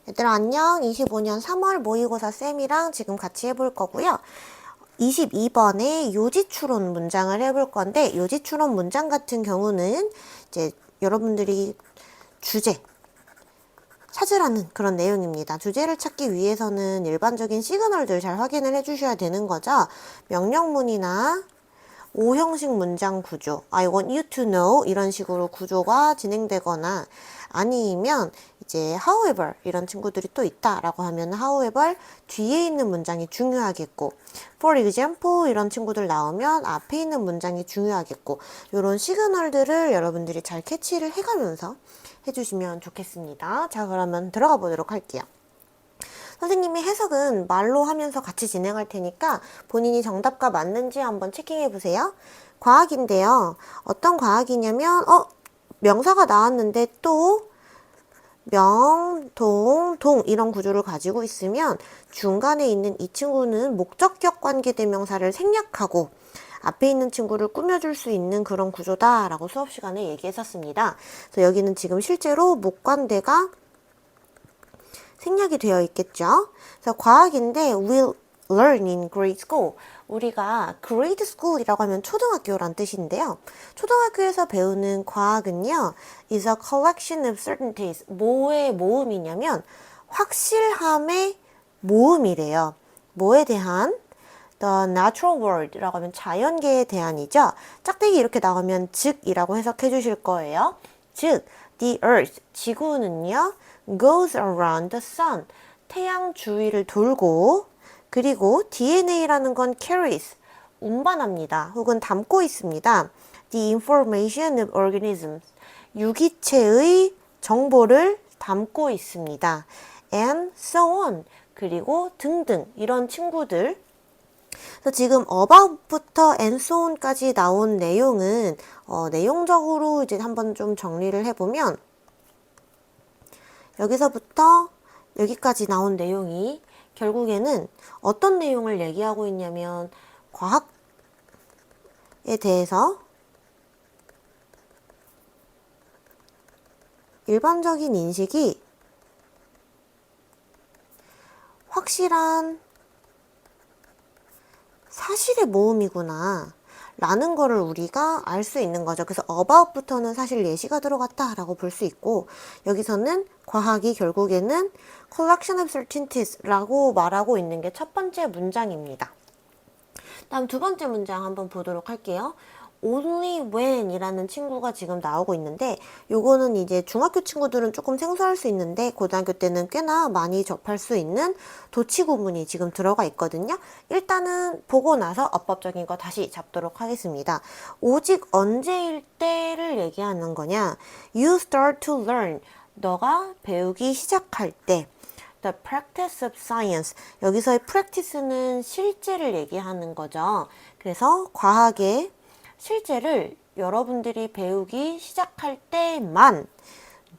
얘들아 안녕. 25년 3월 모의고사 쌤이랑 지금 같이 해볼 거고요. 22번에 요지추론 문장을 해볼 건데, 요지추론 문장 같은 경우는 이제 여러분들이 주제 찾으라는 그런 내용입니다. 주제를 찾기 위해서는 일반적인 시그널들 잘 확인을 해주셔야 되는 거죠. 명령문이나 오형식 문장 구조, I want you to know 이런 식으로 구조가 진행되거나 아니면 이제 however 이런 친구들이 또 있다라고 하면 however 뒤에 있는 문장이 중요하겠고 for example 이런 친구들 나오면 앞에 있는 문장이 중요하겠고 이런 시그널들을 여러분들이 잘 캐치를 해가면서 해주시면 좋겠습니다. 자, 그러면 들어가 보도록 할게요. 선생님이 해석은 말로 하면서 같이 진행할 테니까 본인이 정답과 맞는지 한번 체킹해 보세요. 과학인데요. 어떤 과학이냐면 명사가 나왔는데 또 명, 동 이런 구조를 가지고 있으면 중간에 있는 이 친구는 목적격 관계대명사를 생략하고 앞에 있는 친구를 꾸며줄 수 있는 그런 구조다라고 수업 시간에 얘기했었습니다. 그래서 여기는 지금 실제로 목관대가 생략이 되어 있겠죠. 그래서 과학인데 we'll learn in grade school. 우리가 grade school이라고 하면 초등학교란 뜻인데요. 초등학교에서 배우는 과학은요, is a collection of certainties. 뭐의 모음이냐면 확실함의 모음이래요. 뭐에 대한? The natural world라고 하면 자연계에 대한이죠. 짝대기 이렇게 나오면 즉이라고 해석해 주실 거예요. 즉, the earth, 지구는요, goes around the sun, 태양 주위를 돌고, 그리고 DNA라는 건 carries, 운반합니다. 혹은 담고 있습니다. The information of organisms, 유기체의 정보를 담고 있습니다. And so on, 그리고 등등 이런 친구들. 그래서 지금 about부터 and so on까지 나온 내용은 내용적으로 이제 한번 좀 정리를 해보면 여기서부터 여기까지 나온 내용이 결국에는 어떤 내용을 얘기하고 있냐면 과학에 대해서 일반적인 인식이 확실한 사실의 모음이구나 라는 거를 우리가 알 수 있는 거죠. 그래서 about부터는 사실 예시가 들어갔다 라고 볼 수 있고 여기서는 과학이 결국에는 collection of certainties 라고 말하고 있는 게 첫 번째 문장입니다. 다음 두 번째 문장 한번 보도록 할게요. only when 이라는 친구가 지금 나오고 있는데 요거는 이제 중학교 친구들은 조금 생소할 수 있는데 고등학교 때는 꽤나 많이 접할 수 있는 도치 구문이 지금 들어가 있거든요. 일단은 보고 나서 어법적인 거 다시 잡도록 하겠습니다. 오직 언제일 때를 얘기하는 거냐? You start to learn. 너가 배우기 시작할 때. The practice of science. 여기서의 practice는 실제를 얘기하는 거죠. 그래서 과학의 실제를 여러분들이 배우기 시작할 때만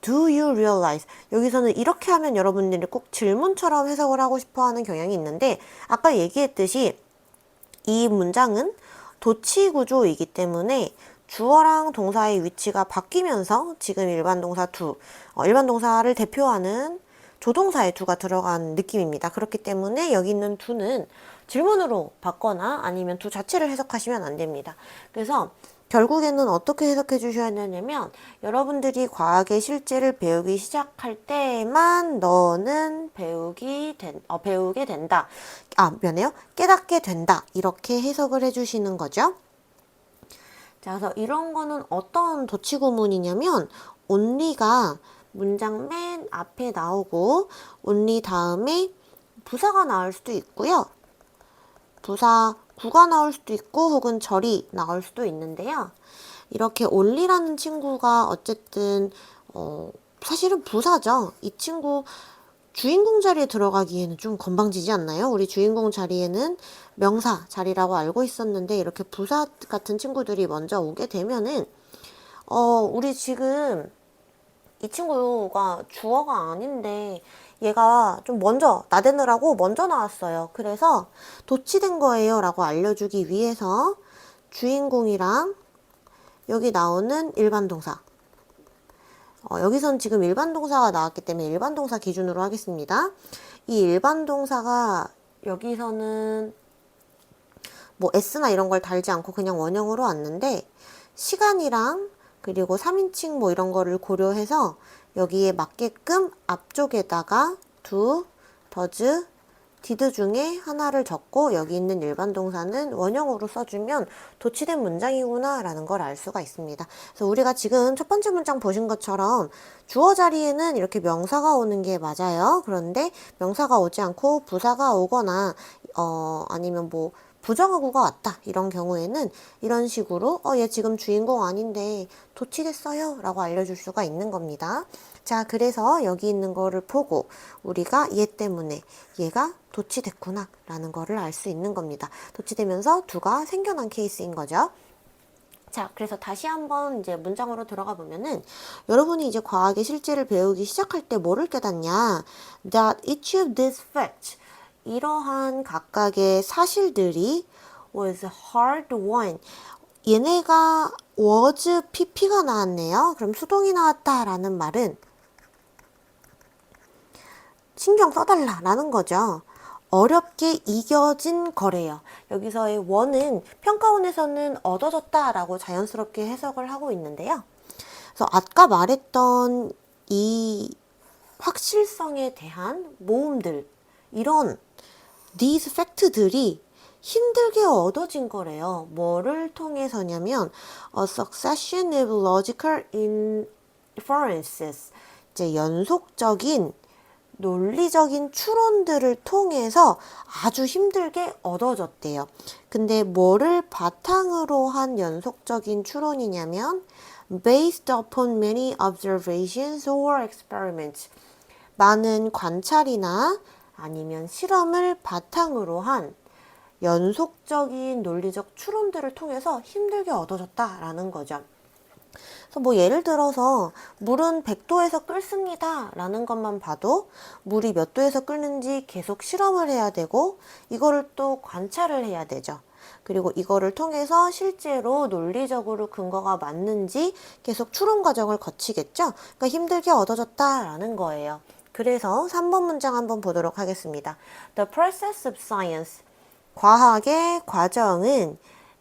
do you realize 여기서는 이렇게 하면 여러분들이 꼭 질문처럼 해석을 하고 싶어 하는 경향이 있는데 아까 얘기했듯이 이 문장은 도치 구조이기 때문에 주어랑 동사의 위치가 바뀌면서 지금 일반 동사 일반 동사를 대표하는 조동사의 do가 들어간 느낌입니다. 그렇기 때문에 여기 있는 do는 질문으로 받거나 아니면 do 자체를 해석하시면 안 됩니다. 그래서 결국에는 어떻게 해석해 주셔야 되냐면 여러분들이 과학의 실제를 배우기 시작할 때만 너는 배우게 된다. 미안해요. 깨닫게 된다. 이렇게 해석을 해 주시는 거죠. 자, 그래서 이런 거는 어떤 도치구문이냐면 only가 문장 맨 앞에 나오고 only 다음에 부사가 나올 수도 있고요. 부사 구가 나올 수도 있고 혹은 절이 나올 수도 있는데요. 이렇게 only라는 친구가 어쨌든 사실은 부사죠. 이 친구 주인공 자리에 들어가기에는 좀 건방지지 않나요? 우리 주인공 자리에는 명사 자리라고 알고 있었는데 이렇게 부사 같은 친구들이 먼저 오게 되면은 우리 지금 이 친구가 주어가 아닌데 얘가 좀 먼저 나대느라고 먼저 나왔어요. 그래서 도치된 거예요 라고 알려주기 위해서 주인공이랑 여기 나오는 일반 동사 여기선 지금 일반 동사가 나왔기 때문에 일반 동사 기준으로 하겠습니다. 이 일반 동사가 여기서는 뭐 s나 이런 걸 달지 않고 그냥 원형으로 왔는데 시간이랑 그리고 3인칭 뭐 이런 거를 고려해서 여기에 맞게끔 앞쪽에다가 do, does, did 중에 하나를 적고 여기 있는 일반 동사는 원형으로 써주면 도치된 문장이구나 라는 걸 알 수가 있습니다. 그래서 우리가 지금 첫 번째 문장 보신 것처럼 주어 자리에는 이렇게 명사가 오는 게 맞아요. 그런데 명사가 오지 않고 부사가 오거나 아니면 뭐 부정어구가 왔다 이런 경우에는 이런 식으로 얘 지금 주인공 아닌데 도치됐어요 라고 알려줄 수가 있는 겁니다. 자, 그래서 여기 있는 거를 보고 우리가 얘 때문에 얘가 도치됐구나 라는 거를 알 수 있는 겁니다. 도치되면서 두가 생겨난 케이스인 거죠. 자, 그래서 다시 한번 이제 문장으로 들어가 보면은 여러분이 이제 과학의 실제를 배우기 시작할 때 뭐를 깨닫냐? That each of these facts, 이러한 각각의 사실들이 was hard won. 얘네가 was pp가 나왔네요. 그럼 수동이 나왔다라는 말은 신경 써달라라는 거죠. 어렵게 이겨진 거래요. 여기서의 원은 평가원에서는 얻어졌다라고 자연스럽게 해석을 하고 있는데요. 그래서 아까 말했던 이 확실성에 대한 모음들, 이런 these fact들이 힘들게 얻어진 거래요. 뭐를 통해서냐면 a succession of logical inferences, 이제 연속적인 논리적인 추론들을 통해서 아주 힘들게 얻어졌대요. 근데 뭐를 바탕으로 한 연속적인 추론이냐면 based upon many observations or experiments, 많은 관찰이나 아니면 실험을 바탕으로 한 연속적인 논리적 추론들을 통해서 힘들게 얻어졌다라는 거죠. 그래서 뭐 예를 들어서 물은 100도에서 끓습니다 라는 것만 봐도 물이 몇 도에서 끓는지 계속 실험을 해야 되고 이거를 또 관찰을 해야 되죠. 그리고 이거를 통해서 실제로 논리적으로 근거가 맞는지 계속 추론 과정을 거치겠죠. 그러니까 힘들게 얻어졌다라는 거예요. 그래서 3번 문장 한번 보도록 하겠습니다. The process of science, 과학의 과정은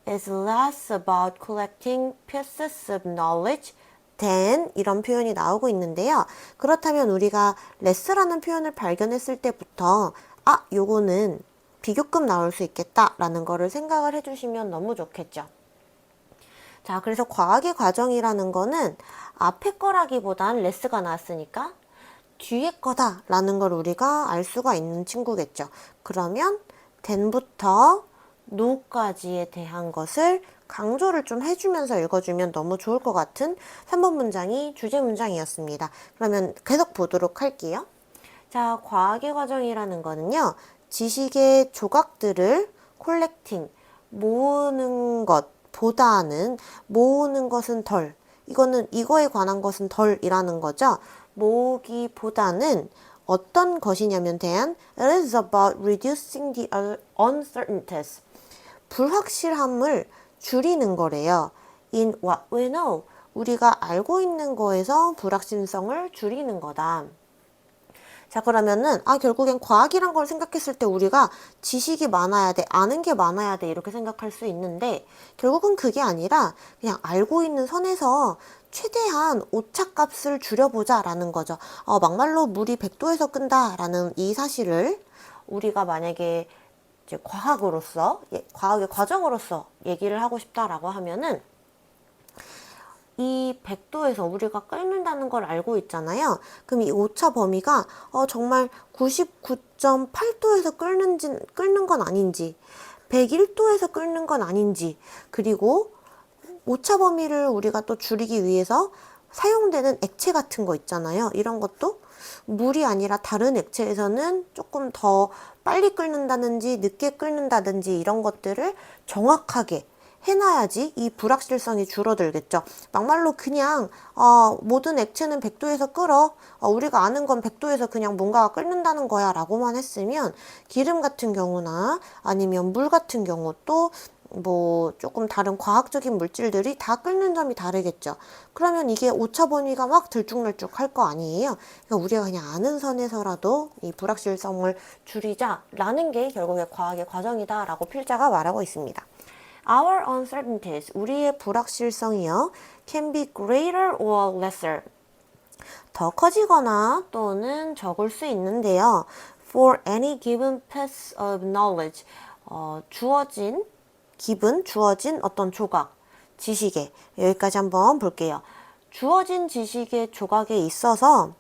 is less about collecting pieces of knowledge than, 이런 표현이 나오고 있는데요. 그렇다면 우리가 less라는 표현을 발견했을 때부터 요거는 비교급 나올 수 있겠다라는 거를 생각을 해주시면 너무 좋겠죠. 자, 그래서 과학의 과정이라는 거는 앞에 거라기보단 less가 나왔으니까 뒤에 거다라는 걸 우리가 알 수가 있는 친구겠죠. 그러면 then부터 no까지에 대한 것을 강조를 좀 해주면서 읽어주면 너무 좋을 것 같은 3번 문장이 주제 문장이었습니다. 그러면 계속 보도록 할게요. 자, 과학의 과정이라는 거는요, 지식의 조각들을 collecting, 모으는 것보다는 모으는 것은 덜, 이거에 관한 것은 덜이라는 거죠. 모으기보다는 어떤 것이냐면 대한 it is about reducing the uncertainties, 불확실함을 줄이는 거래요. in what we know, 우리가 알고 있는 거에서 불확실성을 줄이는 거다. 자, 그러면은 결국엔 과학이란 걸 생각했을 때 우리가 지식이 많아야 돼, 아는 게 많아야 돼 이렇게 생각할 수 있는데 결국은 그게 아니라 그냥 알고 있는 선에서 최대한 오차값을 줄여보자 라는 거죠. 막말로 물이 100도에서 끈다 라는 이 사실을 우리가 만약에 이제 과학의 과정으로서 얘기를 하고 싶다라고 하면은 이 100도에서 우리가 끓는다는 걸 알고 있잖아요. 그럼 이 오차 범위가 정말 99.8도에서 끓는 건 아닌지, 101도에서 끓는 건 아닌지, 그리고 오차 범위를 우리가 또 줄이기 위해서 사용되는 액체 같은 거 있잖아요. 이런 것도 물이 아니라 다른 액체에서는 조금 더 빨리 끓는다든지 늦게 끓는다든지 이런 것들을 정확하게 해놔야지 이 불확실성이 줄어들겠죠. 막말로 그냥 모든 액체는 100도에서 끓어, 우리가 아는 건 100도에서 그냥 뭔가가 끓는다는 거야 라고만 했으면 기름 같은 경우나 아니면 물 같은 경우 또 뭐 조금 다른 과학적인 물질들이 다 끓는 점이 다르겠죠. 그러면 이게 오차 범위가 막 들쭉날쭉 할 거 아니에요. 그러니까 우리가 그냥 아는 선에서라도 이 불확실성을 줄이자라는 게 결국에 과학의 과정이다라고 필자가 말하고 있습니다. Our uncertainties, 우리의 불확실성이요, can be greater or lesser, 더 커지거나 또는 적을 수 있는데요. For any given piece of knowledge, 주어진 어떤 조각, 지식에, 여기까지 한번 볼게요. 주어진 지식의 조각에 있어서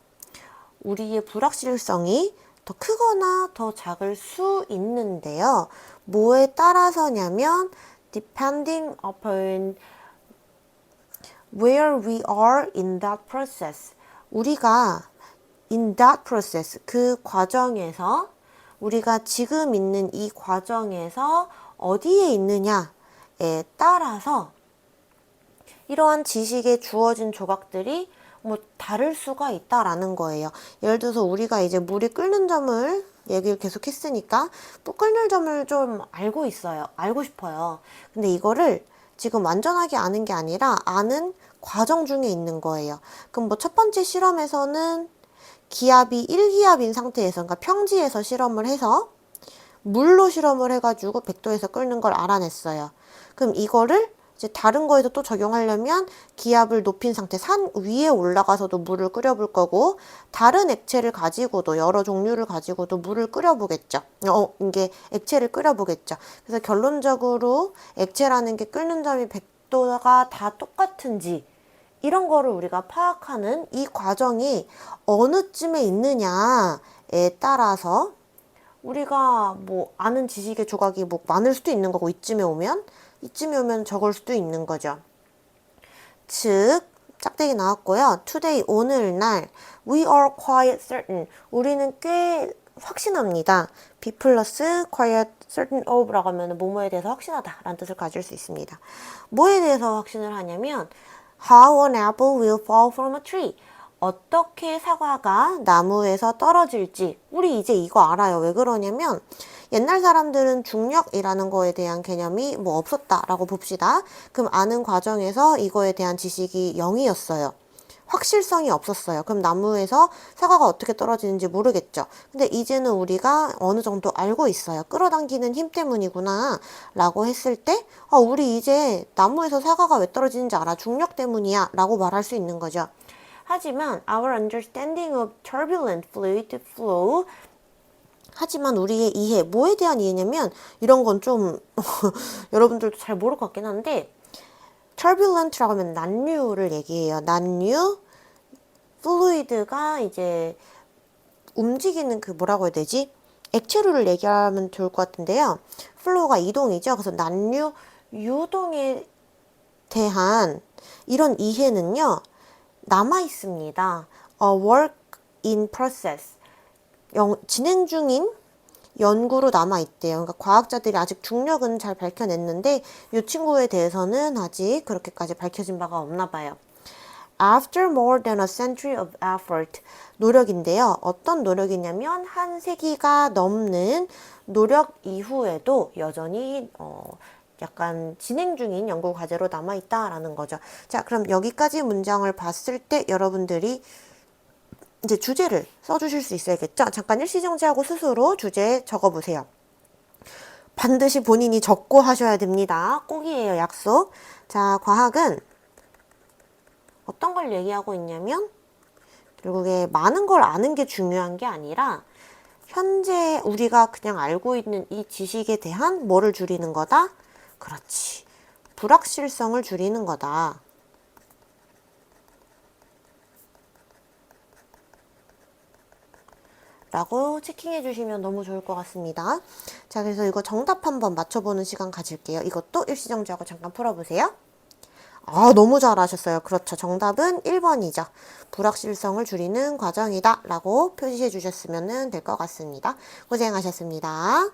우리의 불확실성이 더 크거나 더 작을 수 있는데요. 뭐에 따라서냐면 depending upon where we are in that process. 우리가 in that process, 그 과정에서, 우리가 지금 있는 이 과정에서 어디에 있느냐에 따라서 이러한 지식에 주어진 조각들이 뭐 다를 수가 있다라는 거예요. 예를 들어서 우리가 이제 물이 끓는 점을 얘기를 계속 했으니까 또 끓는 점을 좀 알고 싶어요. 근데 이거를 지금 완전하게 아는 게 아니라 아는 과정 중에 있는 거예요. 그럼 뭐 첫 번째 실험에서는 기압이 1기압인 상태에서, 그러니까 평지에서 실험을 해서 물로 실험을 해가지고 100도에서 끓는 걸 알아냈어요. 그럼 이거를 이제 다른 거에도 또 적용하려면 기압을 높인 상태, 산 위에 올라가서도 물을 끓여볼 거고, 다른 액체를 가지고도, 여러 종류를 가지고도 물을 끓여보겠죠. 이게 액체를 끓여보겠죠. 그래서 결론적으로 액체라는 게 끓는 점이 100도가 다 똑같은지, 이런 거를 우리가 파악하는 이 과정이 어느쯤에 있느냐에 따라서 우리가 뭐 아는 지식의 조각이 뭐 많을 수도 있는 거고, 이쯤에 오면 적을 수도 있는 거죠. 즉, 짝대기 나왔고요. Today, 오늘날, we are quite certain, 우리는 꽤 확신합니다. be 플러스 quite certain of라고 하면 뭐뭐에 대해서 확신하다 라는 뜻을 가질 수 있습니다. 뭐에 대해서 확신을 하냐면 how an apple will fall from a tree, 어떻게 사과가 나무에서 떨어질지. 우리 이제 이거 알아요. 왜 그러냐면 옛날 사람들은 중력이라는 거에 대한 개념이 뭐 없었다라고 봅시다. 그럼 아는 과정에서 이거에 대한 지식이 0이었어요. 확실성이 없었어요. 그럼 나무에서 사과가 어떻게 떨어지는지 모르겠죠. 근데 이제는 우리가 어느 정도 알고 있어요. 끌어당기는 힘 때문이구나 라고 했을 때 우리 이제 나무에서 사과가 왜 떨어지는지 알아. 중력 때문이야 라고 말할 수 있는 거죠. 하지만 our understanding of turbulent fluid flow, 하지만 우리의 이해, 뭐에 대한 이해냐면 이런 건 좀 여러분들도 잘 모를 것 같긴 한데, turbulent라고 하면 난류를 얘기해요. 난류, fluid가 이제 움직이는 그 뭐라고 해야 되지? 액체류를 얘기하면 좋을 것 같은데요. flow가 이동이죠. 그래서 난류, 유동에 대한 이런 이해는요, 남아 있습니다. A work in process. 진행 중인 연구로 남아 있대요. 그러니까 과학자들이 아직 중력은 잘 밝혀냈는데 이 친구에 대해서는 아직 그렇게까지 밝혀진 바가 없나 봐요. After more than a century of effort, 노력인데요. 어떤 노력이냐면 한 세기가 넘는 노력 이후에도 여전히 약간 진행 중인 연구 과제로 남아있다라는 거죠. 자, 그럼 여기까지 문장을 봤을 때 여러분들이 이제 주제를 써주실 수 있어야겠죠? 잠깐 일시정지하고 스스로 주제 적어보세요. 반드시 본인이 적고 하셔야 됩니다. 꼭이에요, 약속. 자, 과학은 어떤 걸 얘기하고 있냐면 결국에 많은 걸 아는 게 중요한 게 아니라 현재 우리가 그냥 알고 있는 이 지식에 대한 뭐를 줄이는 거다? 그렇지. 불확실성을 줄이는 거다. 라고 체킹해 주시면 너무 좋을 것 같습니다. 자, 그래서 이거 정답 한번 맞춰보는 시간 가질게요. 이것도 일시정지하고 잠깐 풀어보세요. 너무 잘하셨어요. 그렇죠. 정답은 1번이죠. 불확실성을 줄이는 과정이다 라고 표시해 주셨으면 될 것 같습니다. 고생하셨습니다.